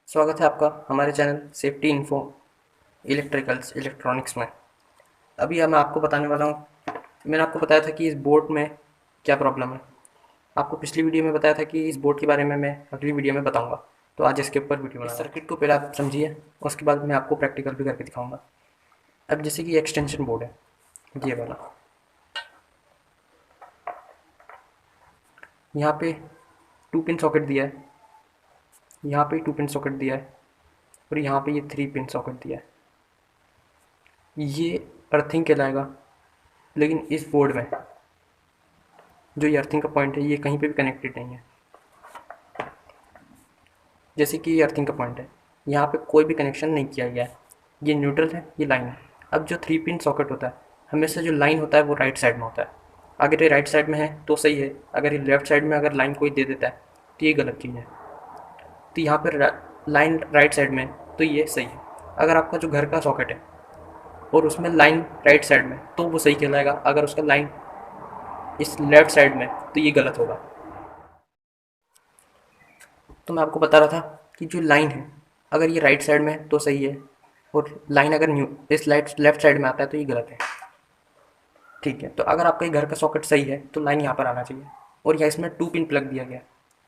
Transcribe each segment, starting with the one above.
स्वागत है आपका हमारे channel safety info electricals electronics में। अभी मैं आपको बताने वाला हूँ। मैंने आपको बताया था कि इस बोर्ड में क्या प्रॉब्लम है। आपको पिछली वीडियो में बताया था कि इस बोर्ड के बारे में मैं अगली वीडियो में बताऊँगा। तो आज इसके ऊपर वीडियो बना रहा हूँ। इस सर्किट को पहले आप समझिए, उसके बाद मैं आपको प्रैक्टिकल भी करके दिखाऊँगा। अब जैसे कि एक्सटेंशन बोर्ड है, ये वाला। यहाँ पे 2 पिन सॉकेट दिया है, यहाँ पे 2 पिन सॉकेट दिया है और यहाँ पे ये 3 पिन सॉकेट दिया है। ये अर्थिंग कहलाएगा, लेकिन इस बोर्ड में जो ये अर्थिंग का पॉइंट है ये कहीं पे भी कनेक्टेड नहीं है। जैसे कि ये अर्थिंग का पॉइंट है, यहाँ पे कोई भी कनेक्शन नहीं किया गया है। ये न्यूट्रल है, ये लाइन है। अब जो 3 पिन सॉकेट होता है, हमेशा जो लाइन होता है वो राइट साइड में होता है। अगर ये राइट साइड में है तो सही है, अगर ये लेफ्ट साइड में अगर लाइन कोई दे देता है तो ये गलत चीज़ है। तो यहाँ पर लाइन राइट साइड में तो ये सही है। अगर आपका जो घर का सॉकेट है और उसमें लाइन राइट साइड में तो वो सही कहलाएगा। अगर उसका लाइन इस लेफ्ट साइड में तो ये गलत होगा। तो मैं आपको बता रहा था कि जो लाइन है, अगर ये राइट साइड में है तो सही है, और लाइन अगर न्यू इस लेफ्ट साइड में आता है तो ये गलत है। ठीक है, तो अगर आपका ये घर का सॉकेट सही है तो लाइन यहाँ पर आना चाहिए, और यहाँ इसमें 2 पिन प्लग दिया गया।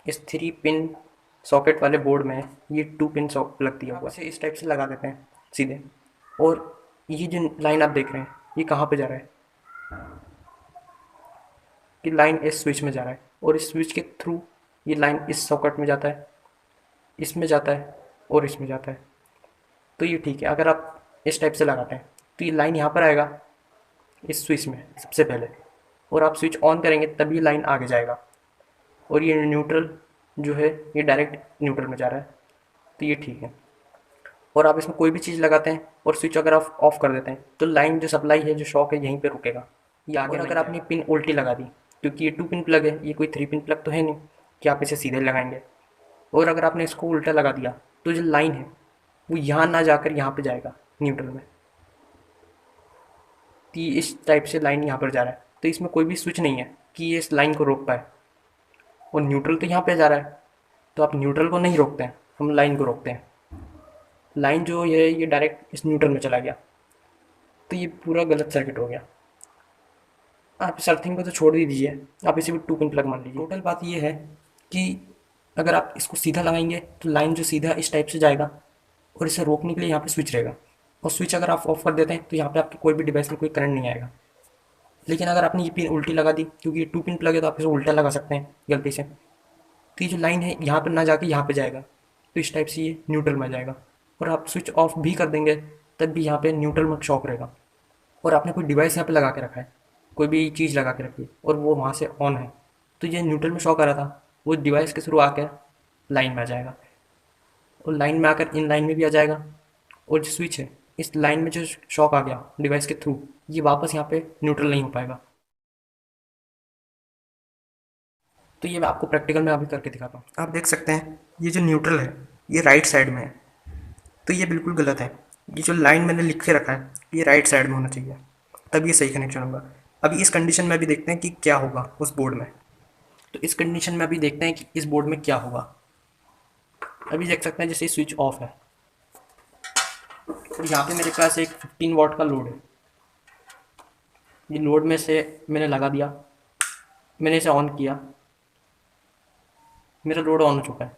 इस 3 पिन सॉकेट वाले बोर्ड में ये 2 पिन प्लग दिया हुआ है। इसे इस टाइप से लगा देते हैं सीधे, और ये जो लाइन आप देख रहे हैं ये कहाँ पे जा रहा है, कि लाइन इस स्विच में जा रहा है, और इस स्विच के थ्रू ये लाइन इस सॉकेट में जाता है, इसमें जाता है और इसमें जाता है। तो ये ठीक है। अगर आप इस टाइप से लगाते हैं तो ये लाइन यहाँ पर आएगा इस स्विच में सबसे पहले, और आप स्विच ऑन करेंगे तभी लाइन आगे जाएगा, और ये न्यूट्रल जो है ये डायरेक्ट न्यूट्रल में जा रहा है। तो ये ठीक है। और आप इसमें कोई भी चीज़ लगाते हैं और स्विच अगर आप ऑफ कर देते हैं तो लाइन जो सप्लाई है, जो शॉक है, यहीं पे रुकेगा, ये आगे। और अगर आपने पिन उल्टी लगा दी, क्योंकि ये 2 पिन प्लग है, ये कोई 3 पिन प्लग तो है नहीं कि आप इसे सीधे लगाएंगे, और अगर आपने इसको उल्टा लगा दिया तो जो लाइन है वो यहाँ ना जाकर यहाँ पे जाएगा न्यूट्रल में। तो ये इस टाइप से लाइन यहाँ पर जा रहा है, तो इसमें कोई भी स्विच नहीं है कि ये इस लाइन को रोक पाए। और न्यूट्रल तो यहाँ पे जा रहा है, तो आप न्यूट्रल को नहीं रोकते हैं, हम लाइन को रोकते हैं। लाइन जो ये डायरेक्ट इस न्यूट्रल में चला गया, तो ये पूरा गलत सर्किट हो गया। आप इस अर्थिंग को तो छोड़ ही दीजिए, आप इसे भी 2 पिन प्लग मान लीजिए। टोटल बात ये है कि अगर आप इसको सीधा लगाएंगे तो लाइन जो सीधा इस टाइप से जाएगा, और इसे रोकने के लिए यहाँ पे स्विच रहेगा, और स्विच अगर आप ऑफ कर देते हैं तो यहाँ पे आपके कोई भी डिवाइस में कोई करंट नहीं आएगा। लेकिन अगर आपने ये पिन उल्टी लगा दी, क्योंकि ये 2 पिन प्लग है तो आप इसे उल्टा लगा सकते हैं गलती से, तो ये जो लाइन है यहाँ पर ना जाके यहाँ पे जाएगा, तो इस टाइप से ये न्यूट्रल में जाएगा। और आप स्विच ऑफ भी कर देंगे तब भी यहाँ पे न्यूट्रल में शॉक रहेगा। और आपने कोई डिवाइस यहाँ पे लगा के रखा है, कोई भी चीज़ लगा के रखी है और वो वहाँ से ऑन है, तो ये न्यूट्रल में शॉक आ रहा था, वो डिवाइस के थ्रू आकर लाइन में आ जाएगा, और लाइन में आकर इन लाइन में भी आ जाएगा। और जो स्विच है, इस लाइन में जो शॉक आ गया डिवाइस के थ्रू, ये वापस यहाँ पे न्यूट्रल नहीं हो पाएगा। तो ये मैं आपको प्रैक्टिकल में अभी करके दिखाता हूँ। आप देख सकते हैं ये जो न्यूट्रल है ये राइट साइड में है, तो ये बिल्कुल गलत है। ये जो लाइन मैंने लिख के रखा है ये राइट साइड में होना चाहिए, तब ये सही कनेक्शन होगा। अभी इस कंडीशन में अभी देखते हैं कि क्या होगा उस बोर्ड में। तो इस कंडीशन में अभी देखते हैं कि इस बोर्ड में क्या होगा। अभी देख सकते हैं जैसे स्विच ऑफ है, और यहाँ पे मेरे पास एक 15 वाट का लोड है। ये लोड में से मैंने लगा दिया, मैंने इसे ऑन किया, मेरा लोड ऑन हो चुका है।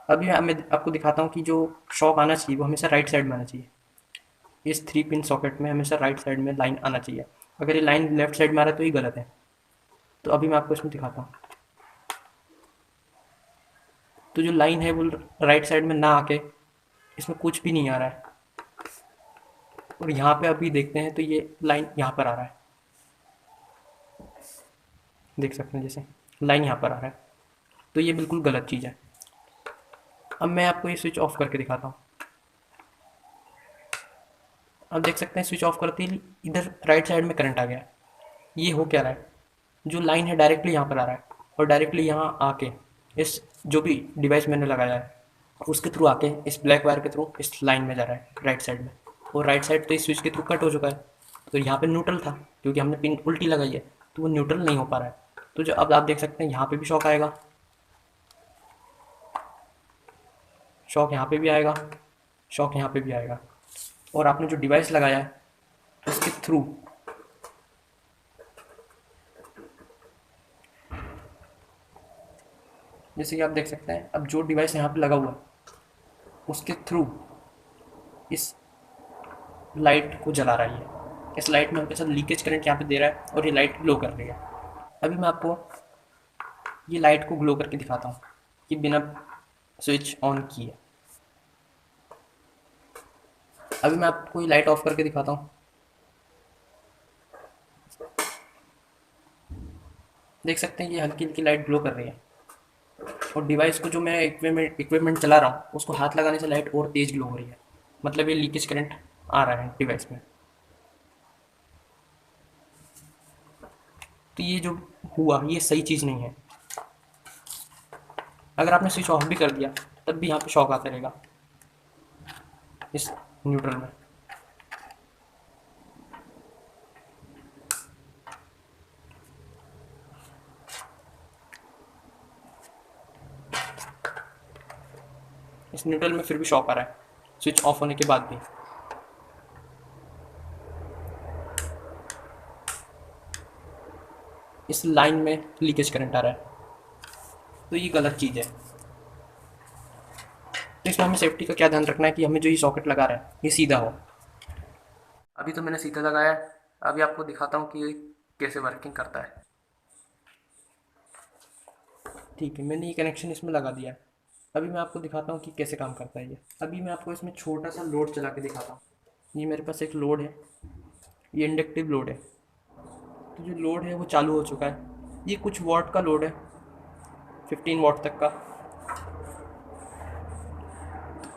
अभी मैं आपको दिखाता हूँ कि जो शॉक आना चाहिए वो हमेशा राइट साइड में आना चाहिए। इस 3 पिन सॉकेट में हमेशा राइट साइड में लाइन आना चाहिए। अगर ये लाइन लेफ्ट साइड में आ रहा है तो ये गलत है। तो अभी मैं आपको इसमें दिखाता हूँ। तो जो लाइन है वो राइट साइड में ना आके इसमें कुछ भी नहीं आ रहा है, और यहाँ पे अभी देखते हैं तो ये लाइन यहाँ पर आ रहा है। देख सकते हैं जैसे लाइन यहाँ पर आ रहा है, तो ये बिल्कुल गलत चीज़ है। अब मैं आपको ये स्विच ऑफ करके दिखाता हूँ। अब देख सकते हैं स्विच ऑफ करते ही इधर राइट साइड में करंट आ गया। ये हो क्या रहा है, जो लाइन है डायरेक्टली यहाँ पर आ रहा है, और डायरेक्टली यहाँ आके इस जो भी डिवाइस मैंने लगाया है उसके थ्रू आके इस ब्लैक वायर के थ्रू इस लाइन में जा रहा है राइट साइड में। और राइट साइड तो इस स्विच के थ्रू कट हो चुका है, तो यहाँ पे न्यूट्रल था, क्योंकि हमने पिन उल्टी लगाई है तो वो न्यूट्रल नहीं हो पा रहा है। तो जो अब आप देख सकते हैं यहाँ पे भी शॉक आएगा, शॉक यहाँ पे भी आएगा, शॉक यहाँ पे भी आएगा। और आपने जो डिवाइस लगाया है उसके थ्रू जैसे कि आप देख सकते हैं, अब जो डिवाइस यहाँ पे लगा हुआ है उसके थ्रू इस लाइट को जला रहा है। इस लाइट में हल्का सा लीकेज करंट यहाँ पे दे रहा है और ये लाइट ग्लो कर रही है। अभी मैं आपको ये लाइट को ग्लो करके दिखाता हूँ कि बिना स्विच ऑन किए। अभी मैं आपको ये लाइट ऑफ करके दिखाता हूँ। देख सकते हैं ये हल्की हल्की लाइट ग्लो कर रही है। और डिवाइस को जो मैं इक्विपमेंट चला रहा हूँ उसको हाथ लगाने से लाइट और तेज ग्लो हो रही है। मतलब ये लीकेज करंट आ रहा है डिवाइस में। तो ये जो हुआ ये सही चीज़ नहीं है। अगर आपने स्विच ऑफ भी कर दिया तब भी यहाँ पे शॉक आता रहेगा इस न्यूट्रल में। इस न्यूट्रल में फिर भी शॉक आ रहा है स्विच ऑफ होने के बाद भी। इस लाइन में लीकेज करंट आ रहा है, तो ये गलत चीज़ है। तो इसमें हमें सेफ्टी का क्या ध्यान रखना है कि हमें जो ये सॉकेट लगा रहा है ये सीधा हो। अभी तो मैंने सीधा लगाया है, अभी आपको दिखाता हूँ कि ये कैसे वर्किंग करता है। ठीक है, मैंने ये कनेक्शन इसमें लगा दिया है। अभी मैं आपको दिखाता हूँ कि कैसे काम करता है ये। अभी मैं आपको इसमें छोटा सा लोड चला के दिखाता हूँ। ये मेरे पास एक लोड है, ये इंडक्टिव लोड है। तो जो लोड है वो चालू हो चुका है। ये कुछ वॉट का लोड है, 15 वॉट तक का।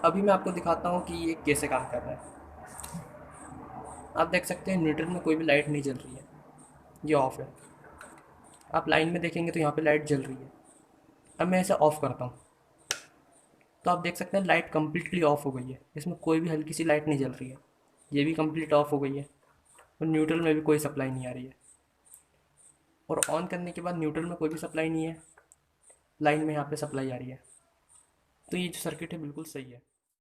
अभी मैं आपको दिखाता हूँ कि ये कैसे काम कर रहा है। आप देख सकते हैं न्यूट्रल में कोई भी लाइट नहीं जल रही है, ये ऑफ है। आप लाइन में देखेंगे तो यहाँ पे लाइट जल रही है। अब मैं इसे ऑफ़ करता हूँ तो आप देख सकते हैं लाइट कम्प्लीटली ऑफ हो गई है। इसमें कोई भी हल्की सी लाइट नहीं जल रही है। ये भी कम्प्लीट ऑफ हो गई है और न्यूट्रल में भी कोई सप्लाई नहीं आ रही है। और ऑन करने के बाद न्यूट्रल में कोई भी सप्लाई नहीं है, लाइन में यहाँ पे सप्लाई आ रही है। तो ये जो सर्किट है बिल्कुल सही है।